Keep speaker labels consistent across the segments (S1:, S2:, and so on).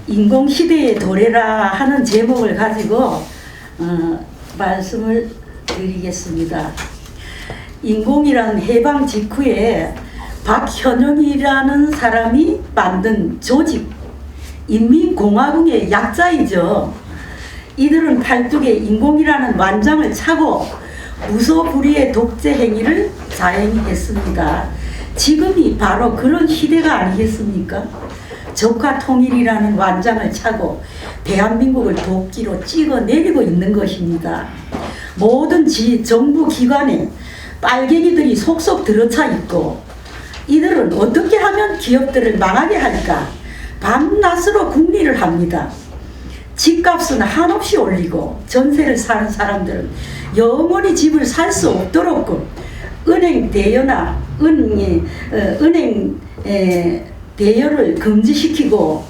S1: 인공시대의 도래라 하는 제목을 가지고 말씀을 드리겠습니다. 인공이란 해방 직후에 박현영이라는 사람이 만든 조직, 인민공화국의 약자이죠. 이들은 팔뚝에 인공이라는 완장을 차고 무소불위의 독재 행위를 자행했습니다. 지금이 바로 그런 시대가 아니겠습니까? 적화 통일이라는 완장을 차고 대한민국을 도끼로 찍어 내리고 있는 것입니다. 모든 정부 기관에 빨갱이들이 속속 들어차 있고, 이들은 어떻게 하면 기업들을 망하게 할까 밤낮으로 궁리를 합니다. 집값은 한없이 올리고 전세를 사는 사람들은 영원히 집을 살 수 없도록 은행 대여나 은행 대여를 금지시키고,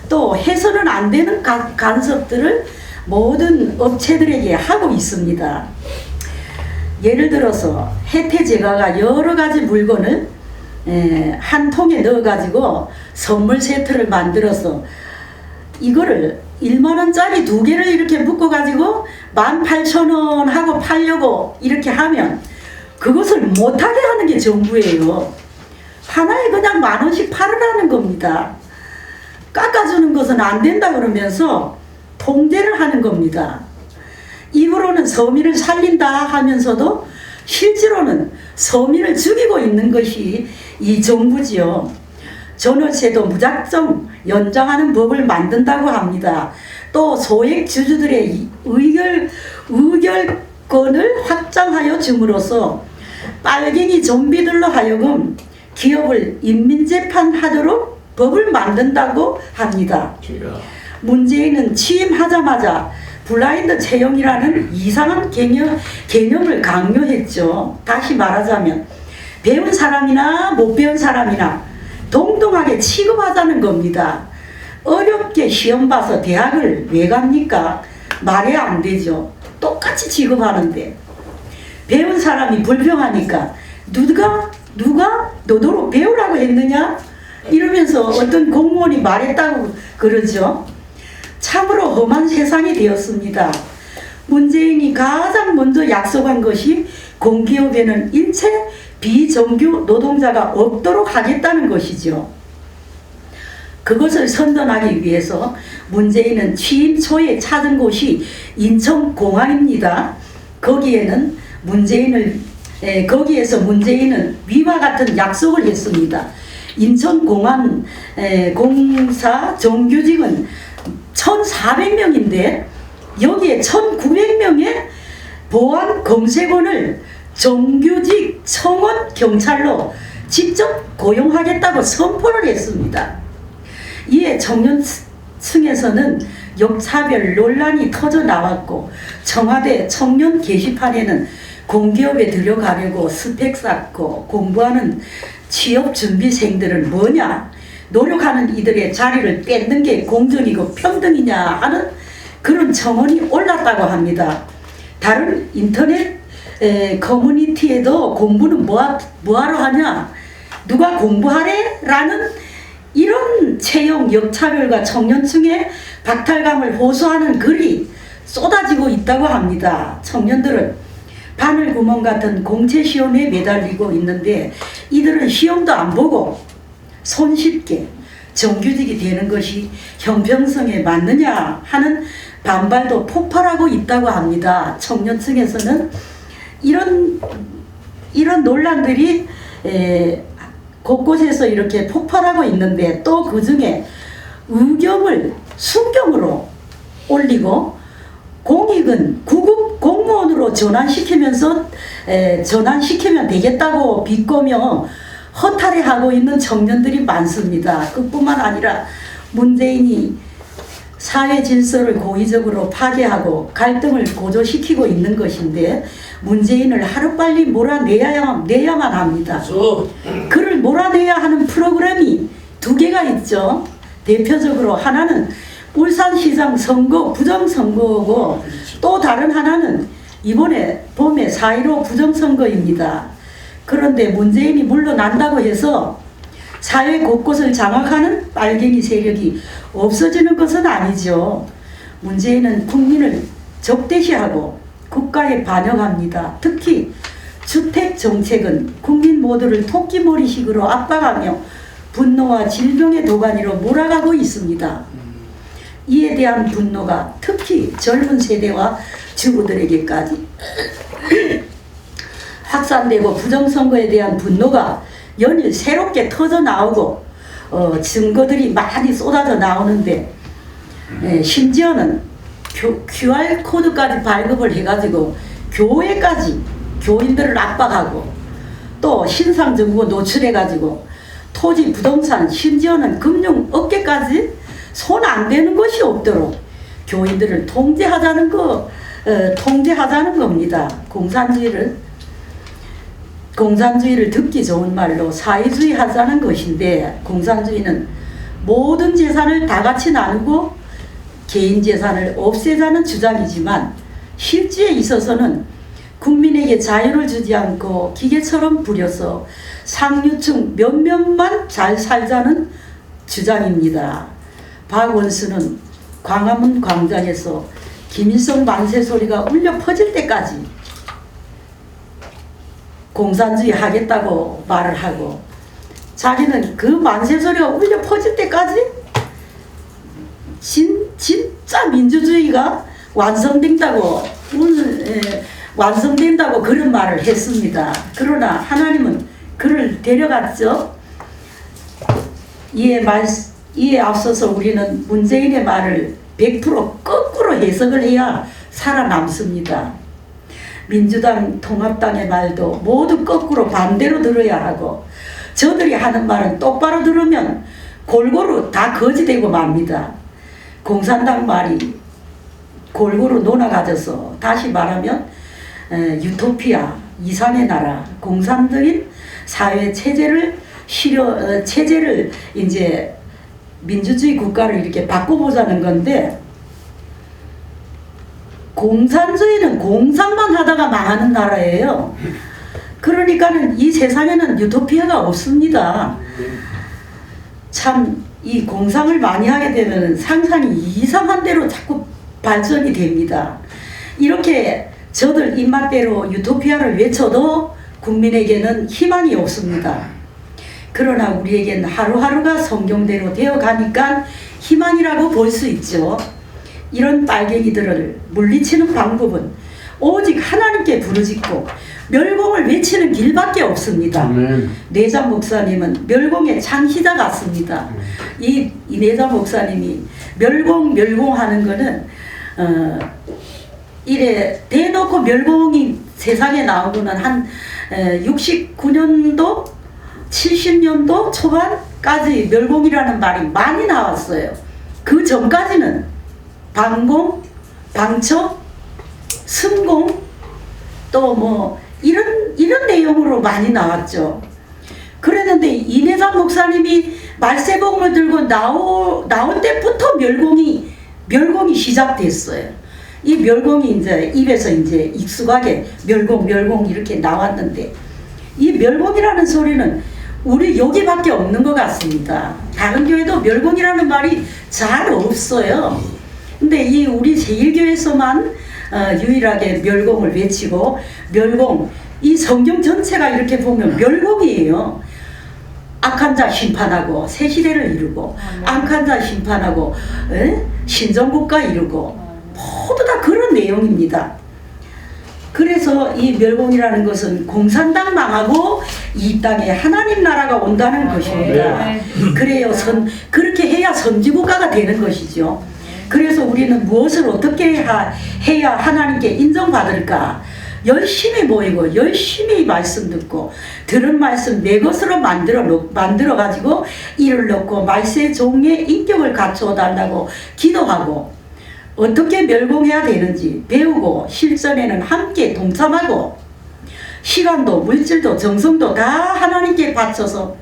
S1: 또 해서는 안 되는 간섭들을 모든 업체들에게 하고 있습니다. 예를 들어서 혜태제과가 여러 가지 물건을 한 통에 넣어가지고 선물 세트를 만들어서 이거를 1만원짜리 2개를 이렇게 묶어가지고 18,000원 하고 팔려고 이렇게 하면 그것을 못하게 하는 게 정부예요. 하나에 그냥 10,000원씩 팔으라는 겁니다. 깎아주는 것은 안 된다 그러면서 통제를 하는 겁니다. 입으로는 서민을 살린다 하면서도 실제로는 서민을 죽이고 있는 것이 이 정부지요. 전월세도 무작정 연장하는 법을 만든다고 합니다. 또 소액 주주들의 의결권을 확장하여 줌으로써 빨갱이 좀비들로 하여금 기업을 인민재판하도록 법을 만든다고 합니다. 문재인은 취임하자마자 블라인드 채용이라는 이상한 개념을 강요했죠. 다시 말하자면 배운 사람이나 못 배운 사람이나 동등하게 취급하자는 겁니다. 어렵게 시험 봐서 대학을 왜 갑니까? 말이 안 되죠. 똑같이 취급하는데 배운 사람이 불평하니까 누가 너도록 배우라고 했느냐? 이러면서 어떤 공무원이 말했다고 그러죠. 참으로 험한 세상이 되었습니다. 문재인이 가장 먼저 약속한 것이 공기업에는 일체 비정규 노동자가 없도록 하겠다는 것이죠. 그것을 선전하기 위해서 문재인은 취임 초에 찾은 곳이 인천공항입니다. 거기에서 문재인은 위와 같은 약속을 했습니다. 인천공항 공사 정규직은 1,400명인데 여기에 1,900명의 보안 검색원을 정규직 청원 경찰로 직접 고용하겠다고 선포를 했습니다. 이에 청년층에서는 역차별 논란이 터져 나왔고, 청와대 청년 게시판에는 공기업에 들어가려고 스펙 쌓고 공부하는 취업준비생들은 뭐냐, 노력하는 이들의 자리를 뺏는 게 공정이고 평등이냐 하는 그런 청원이 올랐다고 합니다. 다른 인터넷 커뮤니티에도 공부는 뭐하러 하냐, 누가 공부하래? 라는 이런 채용 역차별과 청년층의 박탈감을 호소하는 글이 쏟아지고 있다고 합니다. 청년들은 바늘구멍 같은 공채 시험에 매달리고 있는데 이들은 시험도 안 보고 손쉽게 정규직이 되는 것이 형평성에 맞느냐 하는 반발도 폭발하고 있다고 합니다. 청년층에서는 이런 논란들이 곳곳에서 이렇게 폭발하고 있는데, 또 그 중에 의경을 순경으로 올리고 공익은 구급 공무원으로 전환시키면 되겠다고 비꼬며 허탈해하고 있는 청년들이 많습니다. 그뿐만 아니라 문재인이 사회 질서를 고의적으로 파괴하고 갈등을 고조시키고 있는 것인데, 문재인을 하루빨리 몰아내야만 합니다. 그를 몰아내야 하는 프로그램이 2개가 있죠. 대표적으로 하나는 울산시장 선거 부정선거고, 또 다른 하나는 이번에 봄에 4.15 부정선거입니다. 그런데 문재인이 물러난다고 해서 사회 곳곳을 장악하는 빨갱이 세력이 없어지는 것은 아니죠. 문제는 국민을 적대시하고 국가에 반역합니다. 특히 주택 정책은 국민 모두를 토끼몰이식으로 압박하며 분노와 질병의 도가니로 몰아가고 있습니다. 이에 대한 분노가 특히 젊은 세대와 주부들에게까지 확산되고 부정선거에 대한 분노가 연일 새롭게 터져 나오고 증거들이 많이 쏟아져 나오는데 심지어는 QR코드까지 발급을 해가지고 교회까지 교인들을 압박하고 또 신상정보 노출해가지고 토지, 부동산, 심지어는 금융업계까지 손 안 대는 것이 없도록 교인들을 통제하자는 겁니다. 공산주의를 듣기 좋은 말로 사회주의 하자는 것인데, 공산주의는 모든 재산을 다 같이 나누고 개인 재산을 없애자는 주장이지만 실제에 있어서는 국민에게 자유를 주지 않고 기계처럼 부려서 상류층 몇몇만 잘 살자는 주장입니다. 박원순은 광화문 광장에서 김일성 만세 소리가 울려 퍼질 때까지 공산주의 하겠다고 말을 하고, 자기는 그 만세 소리가 울려 퍼질 때까지 진짜 민주주의가 완성된다고 그런 말을 했습니다. 그러나 하나님은 그를 데려갔죠. 이에 앞서서 우리는 문재인의 말을 100% 거꾸로 해석을 해야 살아남습니다. 민주당, 통합당의 말도 모두 거꾸로 반대로 들어야 하고, 저들이 하는 말은 똑바로 들으면 골고루 다 거지되고 맙니다. 공산당 말이 골고루 논아가져서 다시 말하면 유토피아, 이상의 나라, 공산적인 사회 체제를 이제 민주주의 국가를 이렇게 바꿔보자는 건데, 공산주의는 공산만 하다가 망하는 나라예요. 그러니까는 이 세상에는 유토피아가 없습니다. 참 이 공상을 많이 하게 되면 상상이 이상한 대로 자꾸 발전이 됩니다. 이렇게 저들 입맛대로 유토피아를 외쳐도 국민에게는 희망이 없습니다. 그러나 우리에겐 하루하루가 성경대로 되어가니까 희망이라고 볼 수 있죠. 이런 빨갱이들을 물리치는 방법은 오직 하나님께 부르짖고 멸공을 외치는 길밖에 없습니다. 내장 목사님은 멸공의 창시자 같습니다. 이 내장 목사님이 멸공하는 거는 이래 대놓고 멸공이 세상에 나온 거는 한 69년도 70년도 초반까지 멸공이라는 말이 많이 나왔어요. 그 전까지는 방공, 방첩, 승공, 또 뭐 이런 내용으로 많이 나왔죠. 그랬는데 이내장 목사님이 말세봉을 들고 나올 때부터 멸공이 시작됐어요. 이 멸공이 이제 입에서 이제 익숙하게 멸공 이렇게 나왔는데, 이 멸공이라는 소리는 우리 여기밖에 없는 것 같습니다. 다른 교회도 멸공이라는 말이 잘 없어요. 근데 이 우리 제일교회에서만 유일하게 멸공을 외치고, 멸공, 이 성경 전체가 이렇게 보면 멸공이에요. 악한 자 심판하고 새 시대를 이루고, 악한 자 심판하고 신정국가 이루고, 모두 다 그런 내용입니다. 그래서 이 멸공이라는 것은 공산당 망하고 이 땅에 하나님 나라가 온다는 것입니다. 그래요, 그렇게 해야 선지국가가 되는 것이죠. 그래서 우리는 무엇을 어떻게 해야 하나님께 인정받을까? 열심히 모이고 열심히 말씀 듣고, 들은 말씀 내 것으로 만들어 가지고 이를 넣고 말세 종의 인격을 갖추어 달라고 기도하고, 어떻게 멸공해야 되는지 배우고 실전에는 함께 동참하고, 시간도 물질도 정성도 다 하나님께 바쳐서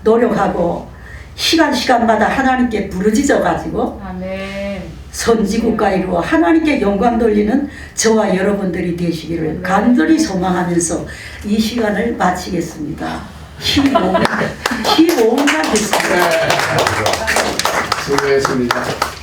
S1: 노력하고, 시간마다 하나님께 부르짖어 가지고 선지국가 이루어 하나님께 영광 돌리는 저와 여러분들이 되시기를 간절히 소망하면서 이 시간을 마치겠습니다. 15년 됐습니다.
S2: 네. 수고했습니다.